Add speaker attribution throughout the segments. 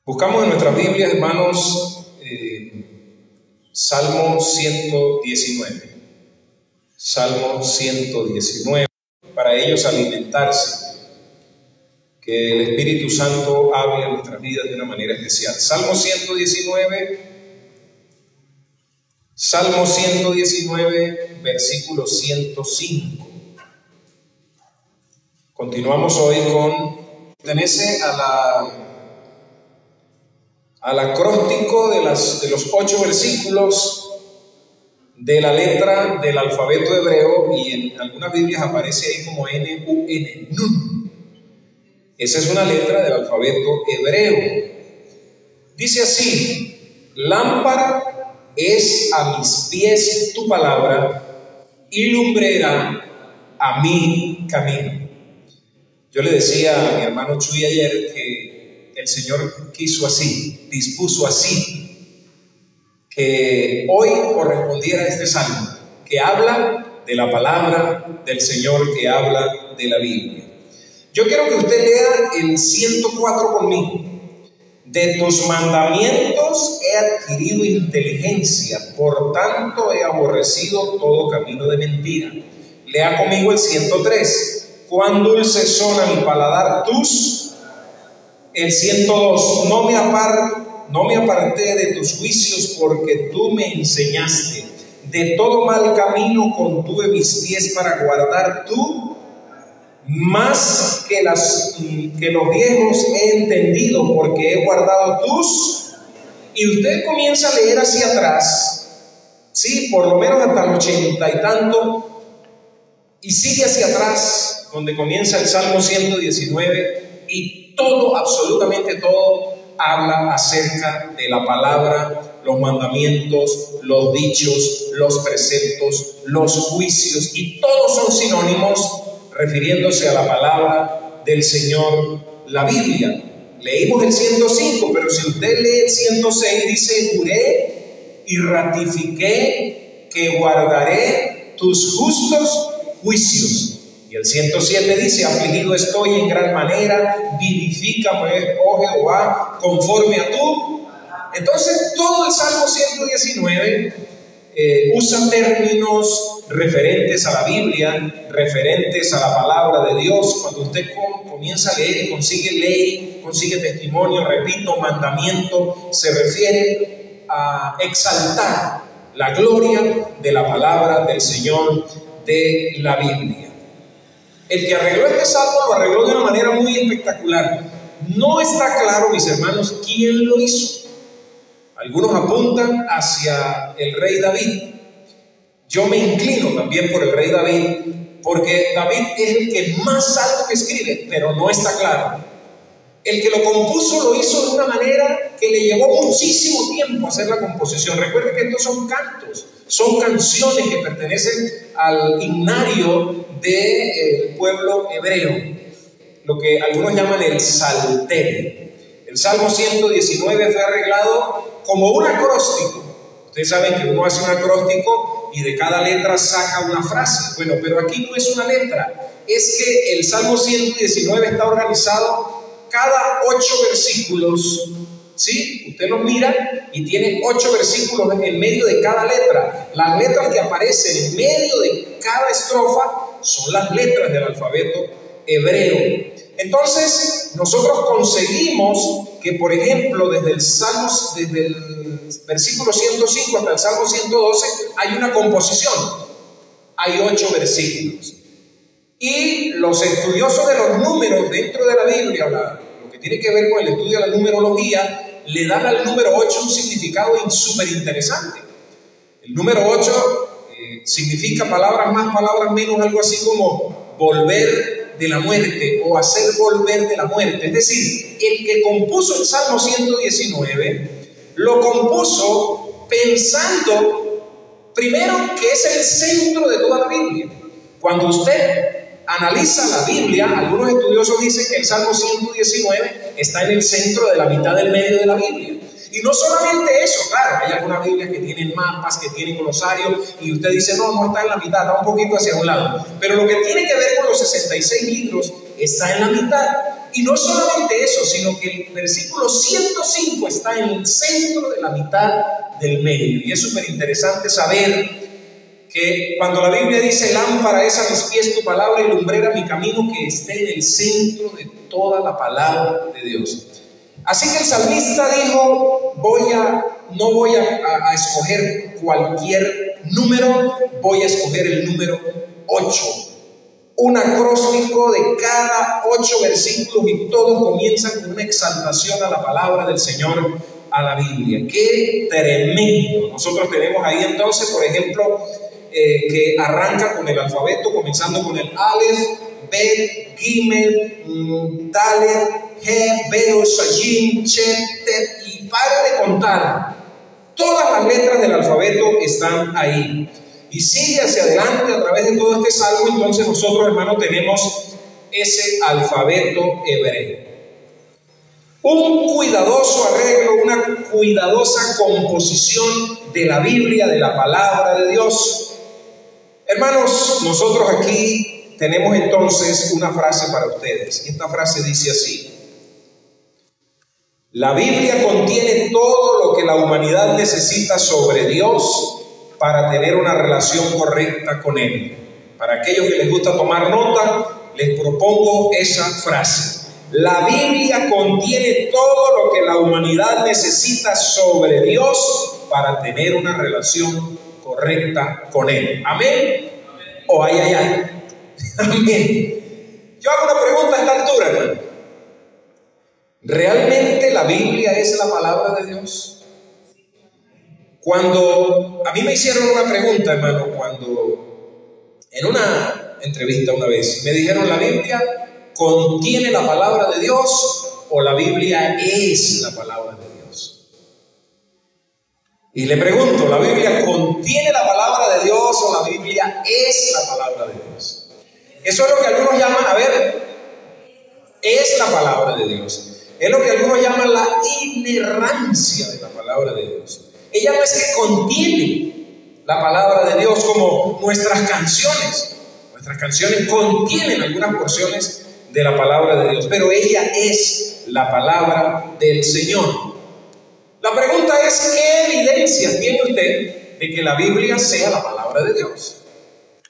Speaker 1: Buscamos en nuestras Biblias, hermanos, Salmo 119. Salmo 119. Para ellos alimentarse. Que el Espíritu Santo hable en nuestras vidas de una manera especial. Salmo 119. Salmo 119, versículo 105. Continuamos hoy pertenece al acróstico de los 8 versículos de la letra del alfabeto hebreo, y en algunas Biblias aparece ahí como N-U-N, Nun. Esa es una letra del alfabeto hebreo. Dice así: lámpara es a mis pies tu palabra y lumbrera a mi camino. Yo le decía a mi hermano Chuy ayer que el Señor quiso así, dispuso así, que hoy correspondiera este salmo, que habla de la palabra del Señor, que habla de la Biblia. Yo quiero que usted lea el 104 conmigo. De tus mandamientos he adquirido inteligencia, por tanto he aborrecido todo camino de mentira. Lea conmigo el 103. Cuán dulces son a mi paladar tus. El 102. No me aparté de tus juicios, porque tú me enseñaste. De todo mal camino contuve mis pies para guardar tú. Más que los viejos he entendido, porque he guardado tus. Y usted comienza a leer hacia atrás, sí, por lo menos hasta el 80 y tanto, y sigue hacia atrás, donde comienza el Salmo 119, y todo, absolutamente todo, habla acerca de la palabra, los mandamientos, los dichos, los preceptos, los juicios, y todos son sinónimos refiriéndose a la palabra del Señor, la Biblia. Leímos el 105, pero si usted lee el 106, dice: juré y ratifiqué que guardaré tus justos juicios. Y el 107 dice: afligido estoy en gran manera, vivifícame, oh Jehová, conforme a tú. Entonces todo el Salmo 119 usa términos referentes a la Biblia, referentes a la palabra de Dios. Cuando usted comienza a leer y consigue ley, consigue testimonio, repito, mandamiento, se refiere a exaltar la gloria de la palabra del Señor, de la Biblia. El que arregló este salmo lo arregló de una manera muy espectacular. No está claro, mis hermanos, quién lo hizo. Algunos apuntan hacia el rey David. Yo me inclino también por el rey David, porque David es el que más salmos escribe, pero no está claro. El que lo compuso lo hizo de una manera que le llevó muchísimo tiempo hacer la composición. Recuerden que estos son cantos, son canciones que pertenecen al himnario del pueblo hebreo, lo que algunos llaman el salterio. El Salmo 119 fue arreglado como un acróstico. Ustedes saben que uno hace un acróstico y de cada letra saca una frase. Bueno, pero aquí no es una letra. Es que el Salmo 119 está organizado cada 8 versículos. ¿Sí? Usted los mira y tiene 8 versículos en medio de cada letra. Las letras que aparecen en medio de cada estrofa son las letras del alfabeto hebreo. Entonces, nosotros conseguimos que, por ejemplo, desde el versículo 105 hasta el Salmo 112, hay una composición. Hay 8 versículos. Y los estudiosos de los números dentro de la Biblia, lo que tiene que ver con el estudio de la numerología, le dan al número 8 un significado súper interesante. El número 8 significa palabras más, palabras menos, algo así como volver de la muerte o hacer volver de la muerte. Es decir, el que compuso el Salmo 119 lo compuso pensando primero que es el centro de toda la Biblia. Cuando usted analiza la Biblia, algunos estudiosos dicen que el Salmo 119 está en el centro de la mitad del medio de la Biblia. Y no solamente eso, claro, hay algunas Biblias que tienen mapas, que tienen glosarios, y usted dice, no está en la mitad, está un poquito hacia un lado. Pero lo que tiene que ver con los 66 libros está en la mitad. Y no solamente eso, sino que el versículo 105 está en el centro de la mitad del medio. Y es súper interesante saber que cuando la Biblia dice lámpara es a mis pies tu palabra y lumbrera mi camino, que esté en el centro de toda la palabra de Dios. Así que el salmista dijo, no voy a escoger cualquier número, voy a escoger el número 8. Un acróstico de cada 8 versículos y todos comienzan con una exaltación a la palabra del Señor, a la Biblia. ¡Qué tremendo! Nosotros tenemos ahí entonces, por ejemplo, que arranca con el alfabeto, comenzando con el Aleph, Bet, Gimel, Dalet, He, Bedo, Shajin, Chet, Tet, y para de contar. Todas las letras del alfabeto están ahí. Y sigue hacia adelante a través de todo este salmo. Entonces nosotros, hermanos, tenemos ese alfabeto hebreo. Un cuidadoso arreglo, una cuidadosa composición de la Biblia, de la palabra de Dios. Hermanos, nosotros aquí tenemos entonces una frase para ustedes. Esta frase dice así: la Biblia contiene todo lo que la humanidad necesita sobre Dios para tener una relación correcta con Él. Para aquellos que les gusta tomar nota, les propongo esa frase. La Biblia contiene todo lo que la humanidad necesita sobre Dios para tener una relación correcta con Él. ¿Amén? ¿O ay, ay, ay? Amén. Yo hago una pregunta a esta altura, hermano. ¿Realmente la Biblia es la palabra de Dios? Cuando a mí me hicieron una pregunta, hermano, cuando en una entrevista una vez me dijeron, ¿la Biblia contiene la palabra de Dios o la Biblia es la palabra de Dios? Y le pregunto, ¿la Biblia contiene la palabra de Dios o la Biblia es la palabra de Dios? Eso es lo que algunos llaman, es la palabra de Dios. Es lo que algunos llaman la inerrancia de la palabra de Dios. Ella no es que contiene la palabra de Dios como nuestras canciones. Nuestras canciones contienen algunas porciones de la palabra de Dios, pero ella es la palabra del Señor. La pregunta es, ¿qué evidencias tiene usted de que la Biblia sea la palabra de Dios?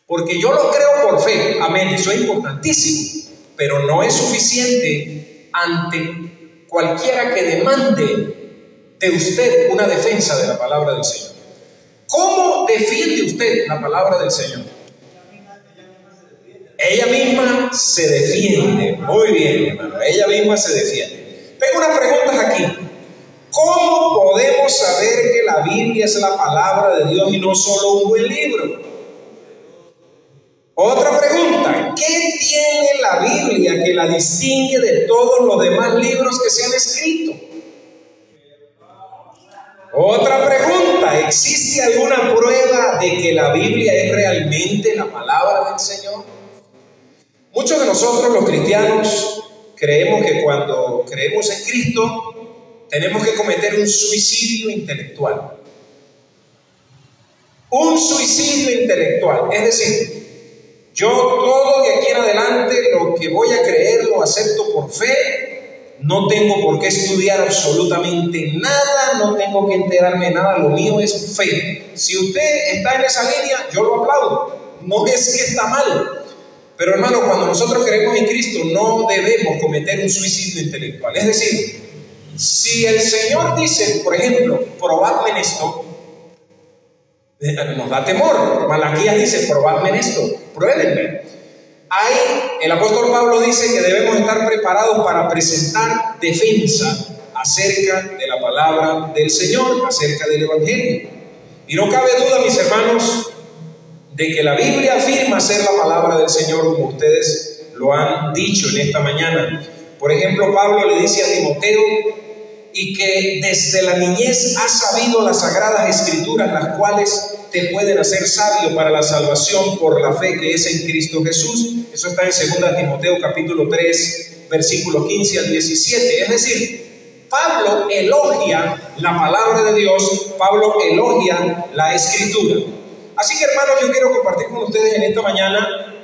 Speaker 1: Porque yo lo creo por fe, amén, eso es importantísimo, pero no es suficiente ante cualquiera que demande de usted una defensa de la palabra del Señor. ¿Cómo defiende usted la palabra del Señor? Ella misma se defiende. Muy bien, hermano, ella misma se defiende. Tengo unas preguntas aquí. ¿Cómo podemos saber que la Biblia es la palabra de Dios y no solo un buen libro? Otra pregunta, ¿qué tiene la Biblia que la distingue de todos los demás libros que se han escrito? Otra pregunta, ¿existe alguna prueba de que la Biblia es realmente la palabra del Señor? Muchos de nosotros los cristianos creemos que cuando creemos en Cristo tenemos que cometer un suicidio intelectual. Un suicidio intelectual, es decir, yo todo de aquí en adelante lo que voy a creer lo acepto por fe, no tengo por qué estudiar absolutamente nada, no tengo que enterarme de nada, lo mío es fe. Si usted está en esa línea, yo lo aplaudo, no es que está mal. Pero hermano, cuando nosotros creemos en Cristo no debemos cometer un suicidio intelectual. Es decir, si el Señor dice, por ejemplo, probadme en esto, nos da temor. Malaquías dice, probadme en esto, pruébenme. El apóstol Pablo dice que debemos estar preparados para presentar defensa acerca de la palabra del Señor, acerca del Evangelio. Y no cabe duda, mis hermanos, de que la Biblia afirma ser la palabra del Señor, como ustedes lo han dicho en esta mañana. Por ejemplo, Pablo le dice a Timoteo, y que desde la niñez has sabido las sagradas escrituras, las cuales te pueden hacer sabio para la salvación por la fe que es en Cristo Jesús. Eso está en 2 Timoteo capítulo 3, versículo 15 al 17. Es decir, Pablo elogia la palabra de Dios, Pablo elogia la escritura. Así que hermanos, yo quiero compartir con ustedes en esta mañana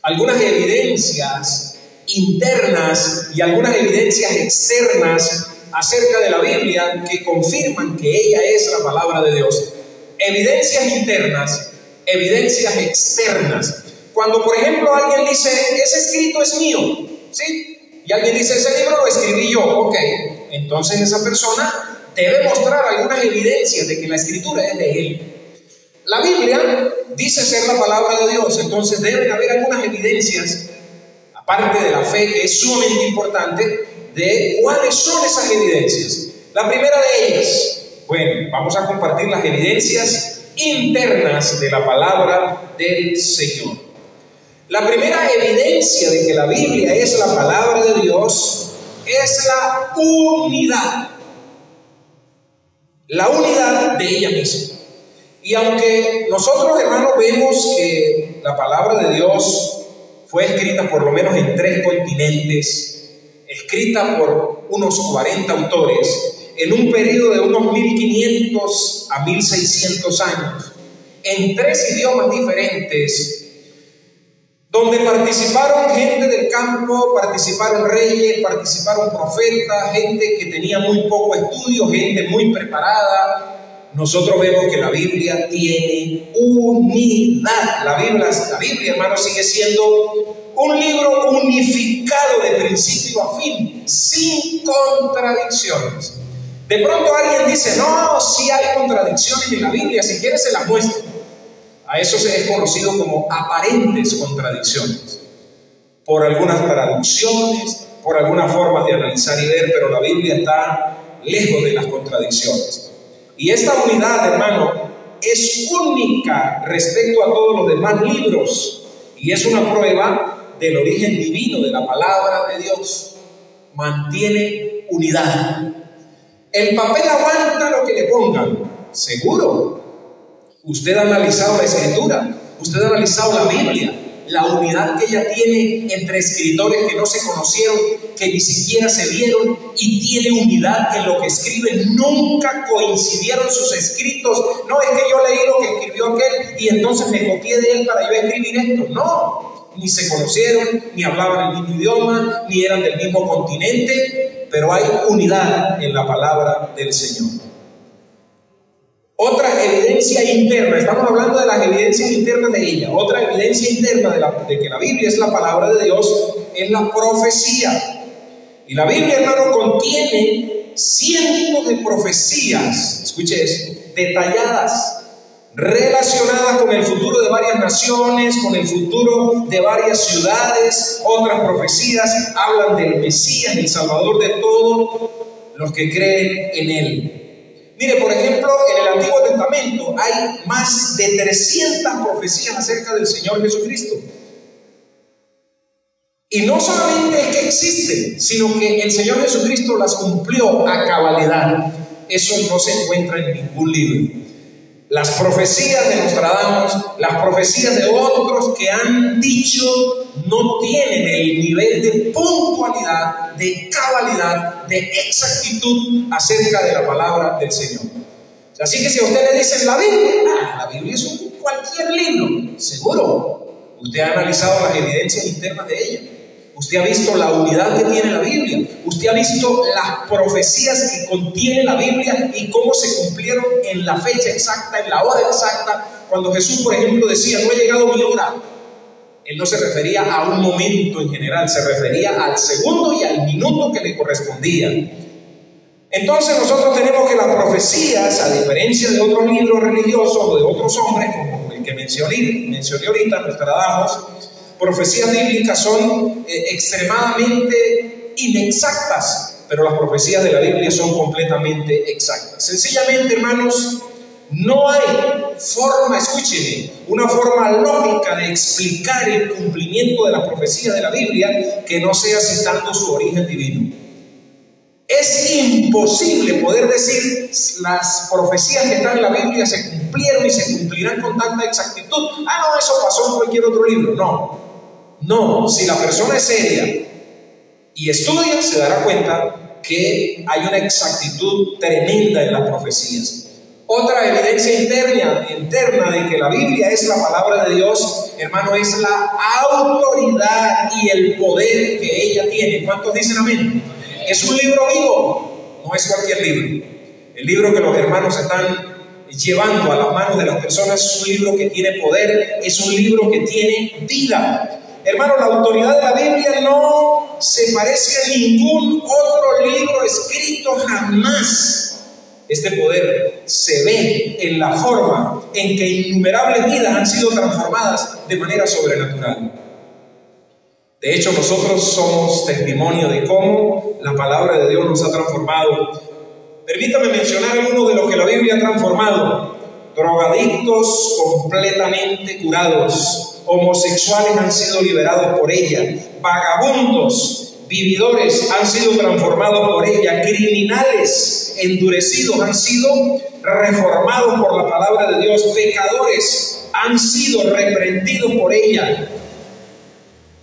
Speaker 1: algunas evidencias internas y algunas evidencias externas acerca de la Biblia que confirman que ella es la palabra de Dios. Evidencias internas, evidencias externas. Cuando, por ejemplo, alguien dice, ese escrito es mío, ¿sí? Y alguien dice, ese libro lo escribí yo, ok. Entonces esa persona debe mostrar algunas evidencias de que la escritura es de él. La Biblia dice ser la palabra de Dios, entonces deben haber algunas evidencias, aparte de la fe, que es sumamente importante, de cuáles son esas evidencias. La primera de ellas, bueno, vamos a compartir las evidencias internas de la palabra del Señor. La primera evidencia de que la Biblia es la palabra de Dios es la unidad de ella misma. Y aunque nosotros, hermanos, vemos que la palabra de Dios fue escrita por lo menos en 3 continentes, escrita por unos 40 autores, en un periodo de unos 1500 a 1600 años, en 3 idiomas diferentes, donde participaron gente del campo, participaron reyes, participaron profetas, gente que tenía muy poco estudio, gente muy preparada. Nosotros vemos que la Biblia tiene unidad. La Biblia, hermanos, sigue siendo un libro unificado de principio a fin, sin contradicciones. De pronto alguien dice, no, sí hay contradicciones en la Biblia, si quieres se las muestro. A eso se es conocido como aparentes contradicciones, por algunas traducciones, por algunas formas de analizar y ver, pero la Biblia está lejos de las contradicciones. Y esta unidad, hermano, es única respecto a todos los demás libros, y es una prueba del origen divino de la palabra de Dios. Mantiene unidad. El papel aguanta lo que le pongan, seguro. Usted ha analizado la Escritura, usted ha analizado la Biblia, la unidad que ella tiene entre escritores que no se conocieron, que ni siquiera se vieron, y tiene unidad en lo que escriben. Nunca coincidieron sus escritos. No es que yo leí lo que escribió aquel y entonces me copié de él para yo escribir esto. No, ni se conocieron, ni hablaban el mismo idioma, ni eran del mismo continente, pero hay unidad en la palabra del Señor. Otra evidencia interna, estamos hablando de las evidencias internas de ella. Otra evidencia interna de que la Biblia es la palabra de Dios es la profecía. Y la Biblia, hermano, contiene cientos de profecías, escuche esto, detalladas, relacionadas con el futuro de varias naciones, con el futuro de varias ciudades. Otras profecías hablan del Mesías, el Salvador de todos los que creen en él. Mire, por ejemplo, en el Antiguo Testamento hay más de 300 profecías acerca del Señor Jesucristo. Y no solamente es que existen, sino que el Señor Jesucristo las cumplió a cabalidad. Eso no se encuentra en ningún libro. Las profecías de Nostradamus, las profecías de otros que han dicho, no tienen el nivel de puntualidad, de cabalidad, de exactitud acerca de la palabra del Señor. Así que si a usted le dicen la Biblia es cualquier libro, seguro. Usted ha analizado las evidencias internas de ella. Usted ha visto la unidad que tiene la Biblia. Usted ha visto las profecías que contiene la Biblia y cómo se cumplieron en la fecha exacta, en la hora exacta. Cuando Jesús, por ejemplo, decía, no ha llegado mi hora, él no se refería a un momento en general, se refería al segundo y al minuto que le correspondía. Entonces nosotros tenemos que las profecías, a diferencia de otros libros religiosos o de otros hombres, como el que mencioné ahorita, Nostradamus, profecías bíblicas son extremadamente inexactas, pero las profecías de la Biblia son completamente exactas. Sencillamente, hermanos, no hay forma, escúcheme, una forma lógica de explicar el cumplimiento de las profecías de la Biblia que no sea citando su origen divino. Es imposible poder decir las profecías que están en la Biblia se cumplieron y se cumplirán con tanta exactitud. No, eso pasó en cualquier otro libro. No, si la persona es seria y estudia, se dará cuenta que hay una exactitud tremenda en las profecías. Otra evidencia interna de que la Biblia es la palabra de Dios, hermano, es la autoridad y el poder que ella tiene. ¿Cuántos dicen amén? Es un libro vivo, no es cualquier libro. El libro que los hermanos están llevando a las manos de las personas es un libro que tiene poder, es un libro que tiene vida. Hermano, la autoridad de la Biblia no se parece a ningún otro libro escrito jamás. Este poder se ve en la forma en que innumerables vidas han sido transformadas de manera sobrenatural. De hecho, nosotros somos testimonio de cómo la palabra de Dios nos ha transformado. Permítame mencionar algunos de los que la Biblia ha transformado. Drogadictos completamente curados, homosexuales han sido liberados por ella, vagabundos, vividores han sido transformados por ella, criminales endurecidos han sido reformados por la palabra de Dios, pecadores han sido reprendidos por ella.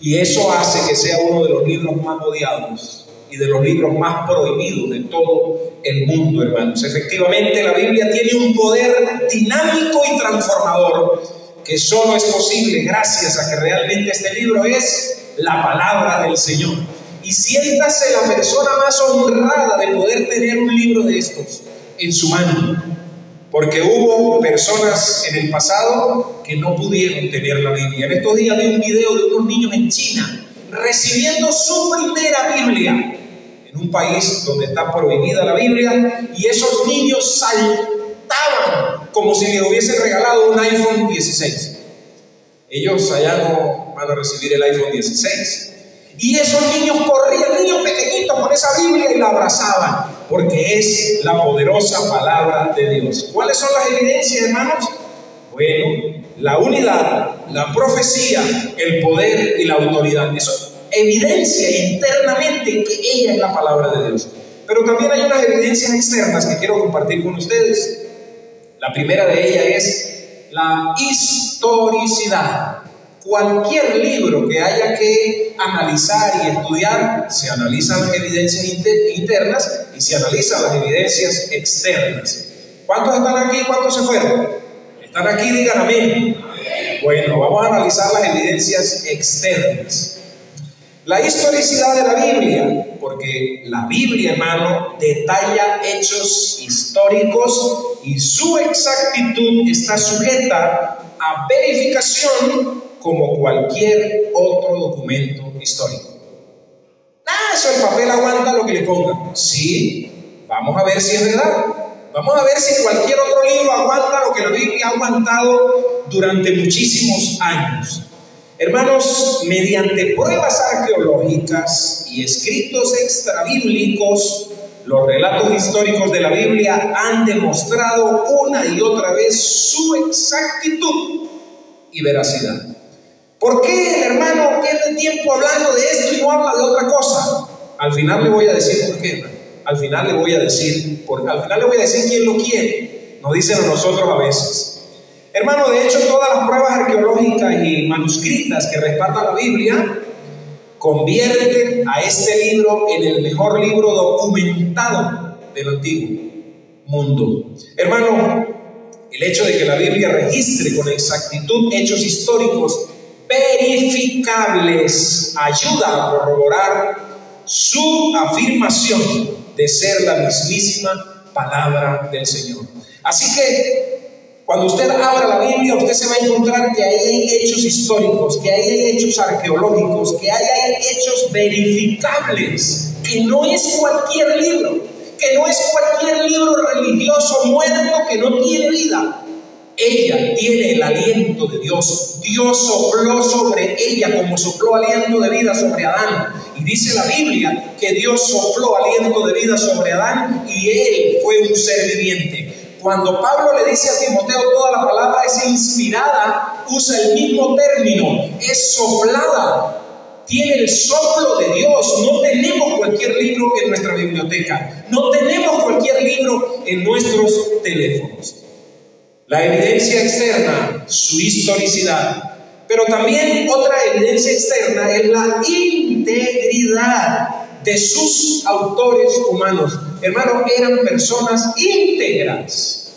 Speaker 1: Y eso hace que sea uno de los libros más odiados y de los libros más prohibidos de todo el mundo, hermanos. Efectivamente, la Biblia tiene un poder dinámico y transformador que solo es posible gracias a que realmente este libro es la palabra del Señor. Y siéntase la persona más honrada de poder tener un libro de estos en su mano, porque hubo personas en el pasado que no pudieron tener la Biblia. En estos días vi un video de unos niños en China recibiendo su primera Biblia, en un país donde está prohibida la Biblia, y esos niños saltaban como si les hubiesen regalado un iPhone 16. Ellos allá no van a recibir el iPhone 16. Y esos niños corrían, niños pequeñitos, con esa Biblia y la abrazaban, porque es la poderosa palabra de Dios. ¿Cuáles son las evidencias, hermanos? Bueno, la unidad, la profecía, el poder y la autoridad. Eso evidencia internamente que ella es la palabra de Dios. Pero también hay unas evidencias externas que quiero compartir con ustedes. La primera de ellas es la historicidad. Cualquier libro que haya que analizar y estudiar, se analizan las evidencias internas y se analizan las evidencias externas. ¿Cuántos están aquí? ¿Cuántos se fueron? ¿Están aquí? Digan amén. Bueno, vamos a analizar las evidencias externas. La historicidad de la Biblia, porque la Biblia, hermano, detalla hechos históricos y su exactitud está sujeta a verificación como cualquier otro documento histórico. Eso el papel aguanta lo que le pongan. Sí, vamos a ver si es verdad. Vamos a ver si cualquier otro libro aguanta lo que la Biblia ha aguantado durante muchísimos años. Hermanos, mediante pruebas arqueológicas y escritos extrabíblicos, los relatos históricos de la Biblia han demostrado una y otra vez su exactitud y veracidad. ¿Por qué, hermano, pierde tiempo hablando de esto y no habla de otra cosa? Al final le voy a decir por qué, hermano. Al final le voy a decir quién lo quiere. Nos dicen a nosotros a veces. Hermano, de hecho, todas las pruebas arqueológicas y manuscritas que respaldan la Biblia convierten a este libro en el mejor libro documentado del antiguo mundo. Hermano, el hecho de que la Biblia registre con exactitud hechos históricos verificables ayuda a corroborar su afirmación de ser la mismísima palabra del Señor. Así que cuando usted abra la Biblia, usted se va a encontrar que ahí hay hechos históricos, que ahí hay hechos arqueológicos, que ahí hay hechos verificables, que no es cualquier libro, que no es cualquier libro religioso muerto que no tiene vida. Ella tiene el aliento de Dios. Dios sopló sobre ella como sopló aliento de vida sobre Adán. Y dice la Biblia que Dios sopló aliento de vida sobre Adán y él fue un ser viviente. Cuando Pablo le dice a Timoteo toda la palabra es inspirada, usa el mismo término, es soplada. Tiene el soplo de Dios. No tenemos cualquier libro en nuestra biblioteca. No tenemos cualquier libro en nuestros teléfonos. La evidencia externa, su historicidad, pero también otra evidencia externa es la integridad de sus autores humanos. Hermanos, eran personas íntegras.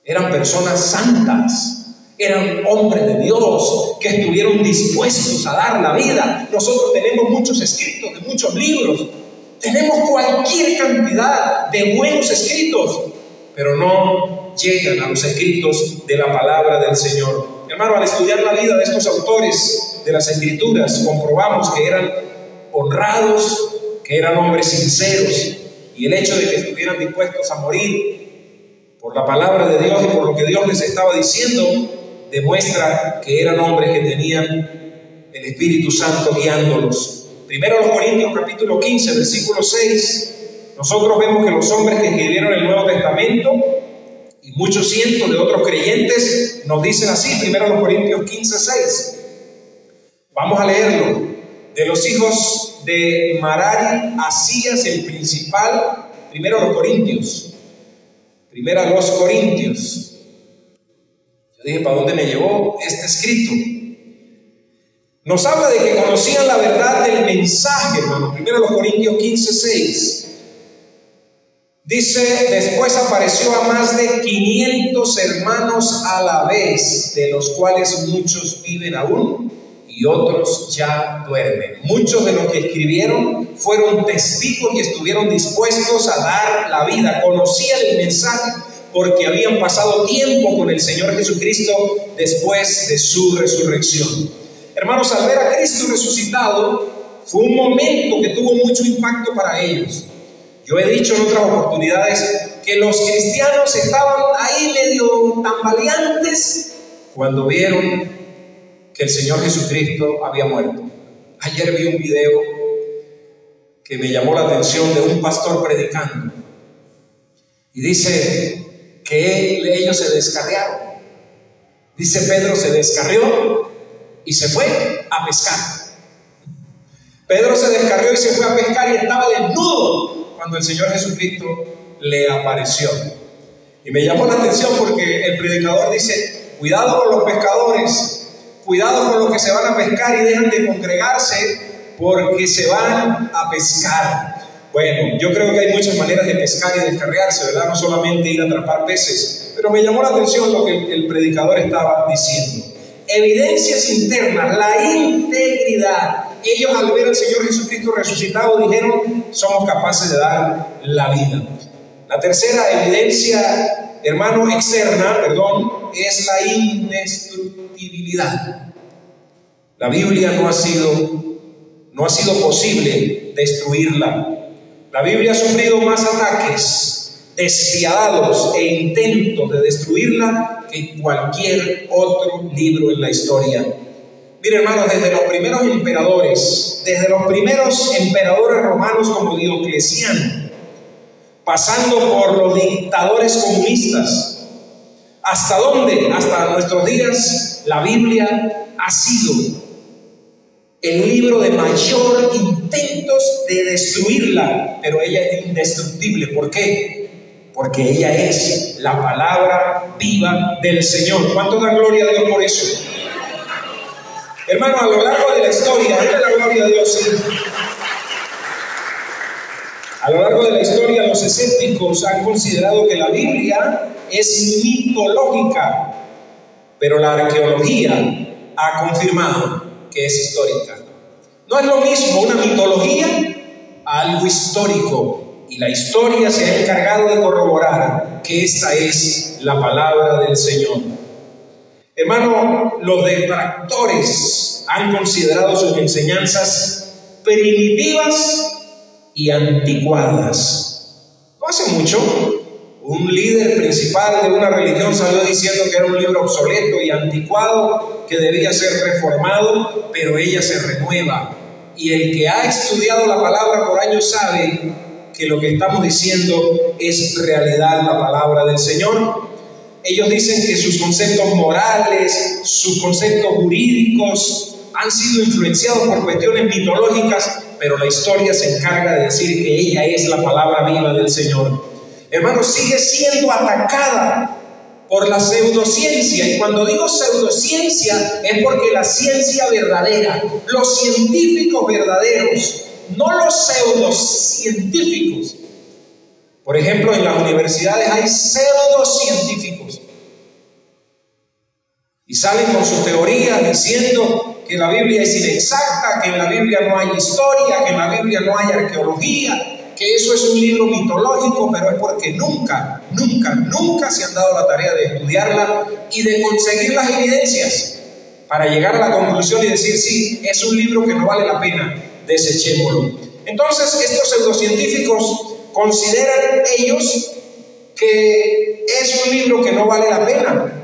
Speaker 1: Eran personas santas, eran hombres de Dios que estuvieron dispuestos a dar la vida. Nosotros tenemos muchos escritos de muchos libros, tenemos cualquier cantidad de buenos escritos, pero no llegan a los escritos de la palabra del Señor. Hermano, al estudiar la vida de estos autores de las Escrituras, comprobamos que eran honrados, que eran hombres sinceros, y el hecho de que estuvieran dispuestos a morir por la palabra de Dios y por lo que Dios les estaba diciendo, demuestra que eran hombres que tenían el Espíritu Santo guiándolos. Primero los Corintios capítulo 15, versículo 6, nosotros vemos que los hombres que escribieron el Nuevo Testamento y muchos cientos de otros creyentes nos dicen así. Primero los Corintios 15, 6. Vamos a leerlo. De los hijos de Merari, Asías el principal. Primero los Corintios. Primera los Corintios. Yo dije, ¿para dónde me llevó este escrito? Nos habla de que conocían la verdad del mensaje, hermano. Primero los Corintios 15, 6. Dice, después apareció a más de 500 hermanos a la vez, de los cuales muchos viven aún y otros ya duermen. Muchos de los que escribieron fueron testigos y estuvieron dispuestos a dar la vida. Conocían el mensaje porque habían pasado tiempo con el Señor Jesucristo después de su resurrección. Hermanos, al ver a Cristo resucitado, fue un momento que tuvo mucho impacto para ellos. Yo he dicho en otras oportunidades que los cristianos estaban ahí medio tambaleantes cuando vieron que el Señor Jesucristo había muerto. Ayer vi un video que me llamó la atención de un pastor predicando y dice que ellos se descarriaron. Dice, Pedro se descarrió y se fue a pescar. Pedro se descarrió y se fue a pescar y estaba desnudo cuando el Señor Jesucristo le apareció. Y me llamó la atención porque el predicador dice, cuidado con los pescadores, cuidado con los que se van a pescar y dejan de congregarse porque se van a pescar. Bueno, yo creo que hay muchas maneras de pescar y descarriarse, ¿verdad? No solamente ir a atrapar peces, pero me llamó la atención lo que el predicador estaba diciendo. Evidencias internas, la integridad. Ellos al ver al Señor Jesucristo resucitado dijeron, somos capaces de dar la vida. La tercera evidencia, hermano, externa, es la indestructibilidad. La Biblia no ha sido posible destruirla. La Biblia ha sufrido más ataques despiadados e intentos de destruirla que cualquier otro libro en la historia. Mire, hermanos, desde los primeros emperadores romanos como Diocleciano, pasando por los dictadores comunistas, ¿hasta dónde? Hasta nuestros días, la Biblia ha sido el libro de mayor intentos de destruirla, pero ella es indestructible. ¿Por qué? Porque ella es la palabra viva del Señor. ¿Cuánto da gloria a Dios por eso? Hermano, a lo largo de la historia, denle la gloria a Dios, ¿sí? A lo largo de la historia, los escépticos han considerado que la Biblia es mitológica, pero la arqueología ha confirmado que es histórica. No es lo mismo una mitología a algo histórico, y la historia se ha encargado de corroborar que esta es la palabra del Señor. Hermano, los detractores han considerado sus enseñanzas primitivas y anticuadas. No hace mucho, un líder principal de una religión salió diciendo que era un libro obsoleto y anticuado, que debía ser reformado, pero ella se renueva. Y el que ha estudiado la palabra por años sabe que lo que estamos diciendo es realidad, la palabra del Señor. Ellos dicen que sus conceptos morales, sus conceptos jurídicos han sido influenciados por cuestiones mitológicas, pero la historia se encarga de decir que ella es la palabra viva del Señor. Hermanos, sigue siendo atacada por la pseudociencia, y cuando digo pseudociencia es porque la ciencia verdadera, los científicos verdaderos, no los pseudocientíficos. Por ejemplo, en las universidades hay pseudocientíficos Y salen con sus teorías diciendo que la Biblia es inexacta, que en la Biblia no hay historia, que en la Biblia no hay arqueología, que eso es un libro mitológico, pero es porque nunca se han dado la tarea de estudiarla y de conseguir las evidencias para llegar a la conclusión y decir, sí, es un libro que no vale la pena, desechémoslo. Entonces, estos pseudocientíficos consideran ellos que es un libro que no vale la pena.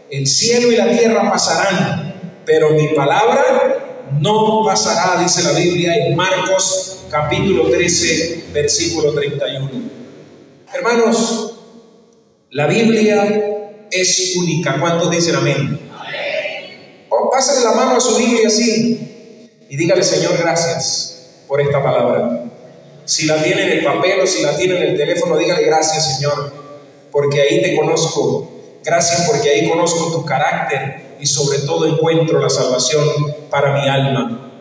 Speaker 1: El cielo y la tierra pasarán, pero mi palabra no pasará, dice la Biblia en Marcos capítulo 13, versículo 31. Hermanos, la Biblia es única. ¿Cuántos dicen amén? Pásenle la mano a su Biblia así y dígale, Señor, gracias por esta palabra. Si la tiene en el papel o si la tiene en el teléfono, dígale, gracias, Señor, porque ahí te conozco. Gracias porque ahí conozco tu carácter y sobre todo encuentro la salvación para mi alma.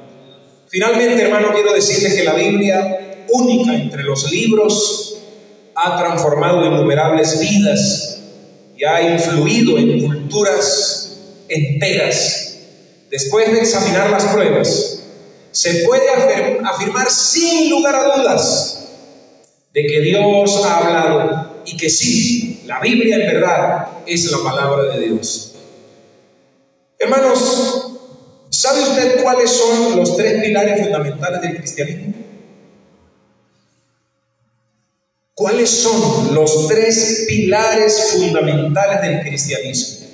Speaker 1: Finalmente, hermano, quiero decirles que la Biblia, única entre los libros, ha transformado innumerables vidas y ha influido en culturas enteras. Después de examinar las pruebas, se puede afirmar sin lugar a dudas de que Dios ha hablado y que sí, la Biblia en verdad es la palabra de Dios. Hermanos, ¿sabe usted cuáles son los tres pilares fundamentales del cristianismo? ¿Cuáles son los tres pilares fundamentales del cristianismo?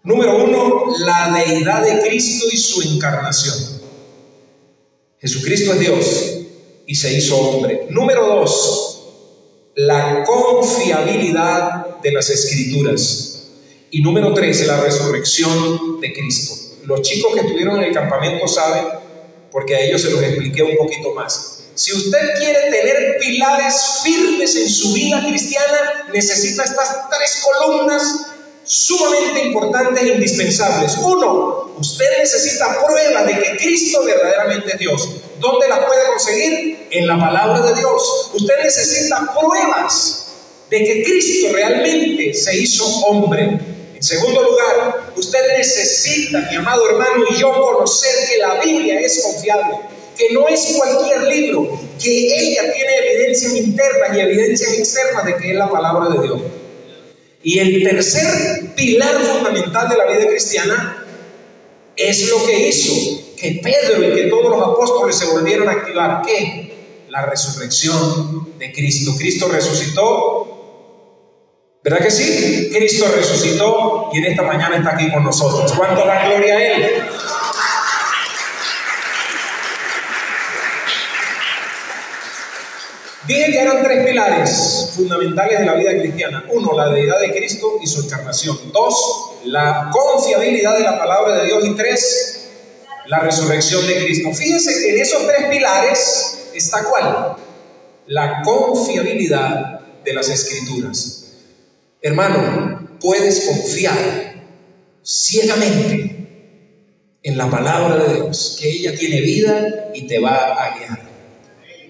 Speaker 1: Número uno, la deidad de Cristo y su encarnación. Jesucristo es Dios y se hizo hombre. Número dos, la confiabilidad de las Escrituras. Y número tres, la resurrección de Cristo. Los chicos que estuvieron en el campamento saben, porque a ellos se los expliqué un poquito más. Si usted quiere tener pilares firmes en su vida cristiana, necesita estas tres columnas sumamente importantes e indispensables. Uno, usted necesita pruebas de que Cristo verdaderamente es Dios. ¿Dónde las puede conseguir? En la palabra de Dios. Usted necesita pruebas de que Cristo realmente se hizo hombre. En segundo lugar, usted necesita, mi amado hermano y yo, conocer que la Biblia es confiable, que no es cualquier libro, que ella tiene evidencias internas y evidencias externas de que es la palabra de Dios. Y el tercer pilar fundamental de la vida cristiana es lo que hizo que Pedro y que todos los apóstoles se volvieran a activar. ¿Qué? La resurrección de Cristo. Cristo resucitó, ¿verdad que sí? Cristo resucitó y en esta mañana está aquí con nosotros. ¿Cuánto da gloria a Él? Dije que eran tres pilares fundamentales de la vida cristiana. Uno, la deidad de Cristo y su encarnación. Dos, la confiabilidad de la palabra de Dios. Y tres, la resurrección de Cristo. Fíjense que en esos tres pilares está ¿cuál? La confiabilidad de las Escrituras. Hermano, puedes confiar ciegamente en la palabra de Dios, que ella tiene vida y te va a guiar.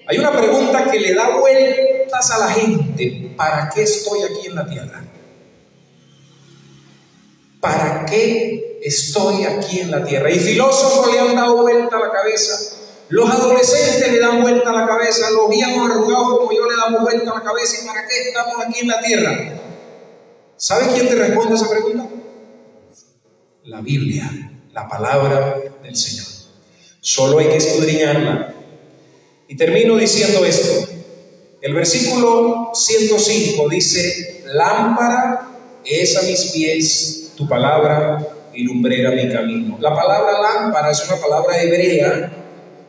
Speaker 1: Hay una pregunta que le da vueltas a la gente: ¿para qué estoy aquí en la tierra? ¿Para qué estoy aquí en la tierra? Y filósofos le han dado vuelta a la cabeza, los adolescentes le dan vuelta a la cabeza, los viejos arrugados como yo le damos vuelta a la cabeza. ¿Y para qué estamos aquí en la tierra? ¿Sabes quién te responde a esa pregunta? La Biblia, la palabra del Señor. Solo hay que escudriñarla. Y termino diciendo esto. El versículo 105 dice: lámpara es a mis pies tu palabra y lumbrera mi camino. La palabra lámpara es una palabra hebrea,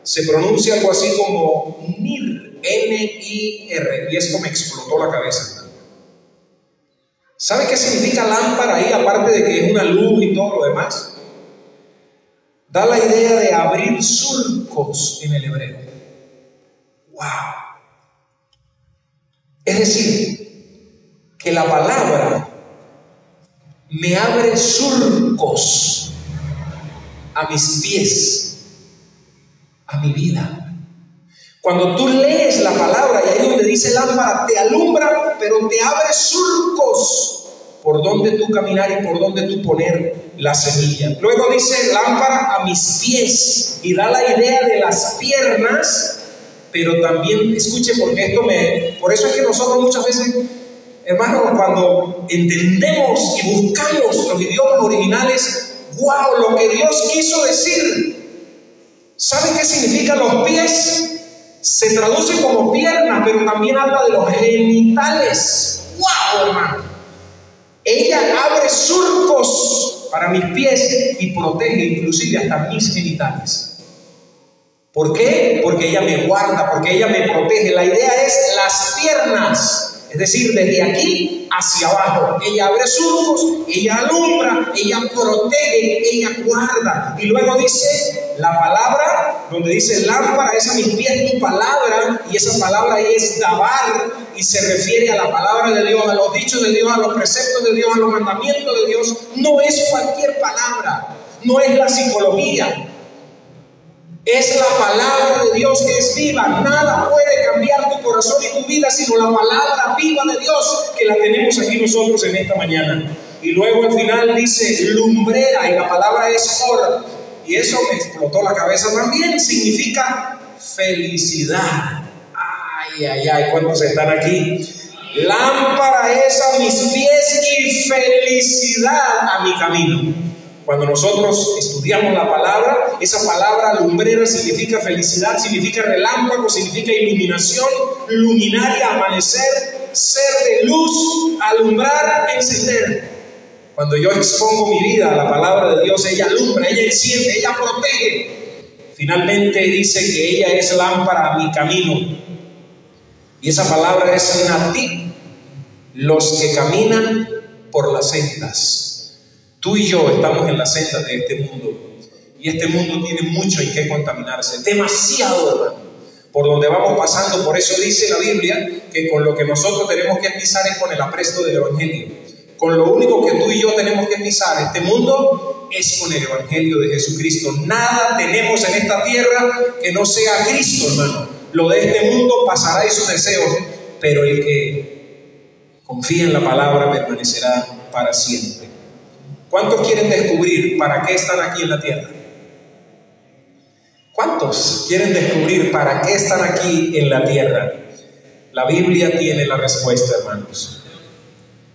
Speaker 1: se pronuncia algo así como nir, N-I-R, y esto me explotó la cabeza. ¿Sabe qué significa lámpara ahí, aparte de que es una luz y todo lo demás? Da la idea de abrir surcos en el hebreo. ¡Wow! Es decir, que la palabra me abre surcos a mis pies, a mi vida. Cuando tú lees la palabra, y ahí donde dice lámpara, te alumbra, pero te abre surcos por dónde tú caminar y por dónde tú poner la semilla. Luego dice lámpara a mis pies y da la idea de las piernas, pero también, escuche, porque por eso es que nosotros muchas veces, hermanos, cuando entendemos y buscamos los idiomas originales, wow, lo que Dios quiso decir. ¿Saben qué significan los pies? Se traduce como piernas, pero también habla de los genitales. ¡Wow, hermano! Ella abre surcos para mis pies y protege inclusive hasta mis genitales. ¿Por qué? Porque ella me guarda, porque ella me protege. La idea es las piernas, es decir, desde aquí hacia abajo. Ella abre surcos, ella alumbra, ella protege, ella guarda. Y luego dice la palabra, donde dice lámpara es a mis pies tu palabra, y esa palabra ahí es dabar, y se refiere a la palabra de Dios, a los dichos de Dios, a los preceptos de Dios, a los mandamientos de Dios. No es cualquier palabra, no es la psicología. Es la palabra de Dios que es viva. Nada puede cambiar tu corazón y tu vida sino la palabra viva de Dios, que la tenemos aquí nosotros en esta mañana. Y luego al final dice lumbrera, y la palabra es or. Y eso me explotó la cabeza también. Significa felicidad. Ay, ay, ay, ¿cuántos están aquí? Lámpara es a mis pies y felicidad a mi camino. Cuando nosotros estudiamos la palabra, esa palabra lumbrera significa felicidad, significa relámpago, significa iluminación, luminaria, amanecer, ser de luz, alumbrar, encender. Cuando yo expongo mi vida a la palabra de Dios, ella alumbra, ella enciende, ella protege. Finalmente dice que ella es lámpara a mi camino. Y esa palabra es natí, los que caminan por las sendas. Tú y yo estamos en las sendas de este mundo, y este mundo tiene mucho en qué contaminarse, demasiado, hermano, por donde vamos pasando. Por eso dice la Biblia que con lo que nosotros tenemos que pisar es con el apresto del Evangelio. Con lo único que tú y yo tenemos que pisar este mundo es con el Evangelio de Jesucristo. Nada tenemos en esta tierra que no sea Cristo, hermano. Lo de este mundo pasará y sus deseos, pero el que confía en la palabra permanecerá para siempre. ¿Cuántos quieren descubrir para qué están aquí en la tierra? ¿Cuántos quieren descubrir para qué están aquí en la tierra? La Biblia tiene la respuesta, hermanos.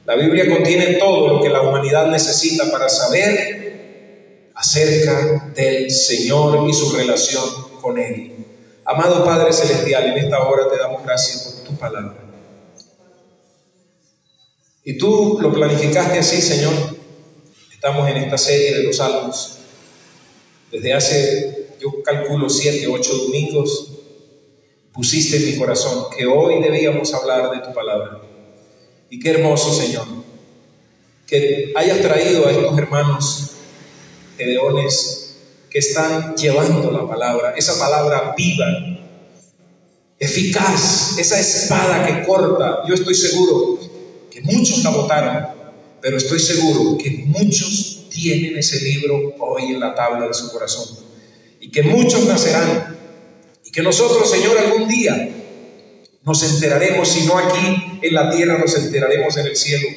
Speaker 1: La Biblia contiene todo lo que la humanidad necesita para saber acerca del Señor y su relación con Él. Amado Padre Celestial, en esta hora te damos gracias por tu palabra. Y tú lo planificaste así, Señor. Estamos en esta serie de los Salmos. Desde hace, yo calculo, 7, 8 domingos, pusiste en mi corazón que hoy debíamos hablar de tu palabra. Y qué hermoso, Señor, que hayas traído a estos hermanos gedeones que están llevando la palabra, esa palabra viva, eficaz, esa espada que corta. Yo estoy seguro que muchos la botaron, pero estoy seguro que muchos tienen ese libro hoy en la tabla de su corazón, y que muchos nacerán, y que nosotros, Señor, algún día nos enteraremos, si no aquí en la tierra, nos enteraremos en el cielo,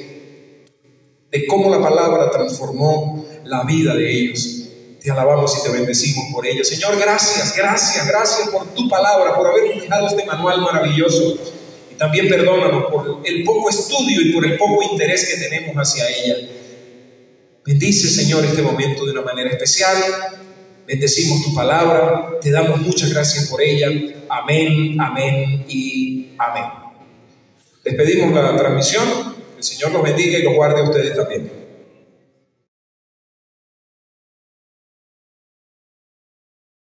Speaker 1: de cómo la palabra transformó la vida de ellos. Te alabamos y te bendecimos por ella. Señor, gracias, gracias, gracias por tu palabra, por habernos dejado este manual maravilloso. Y también perdónanos por el poco estudio y por el poco interés que tenemos hacia ella. Bendice, Señor, este momento de una manera especial. Bendecimos tu palabra, te damos muchas gracias por ella. Amén, amén y amén. Despedimos la transmisión. El Señor los bendiga y los guarde a ustedes también.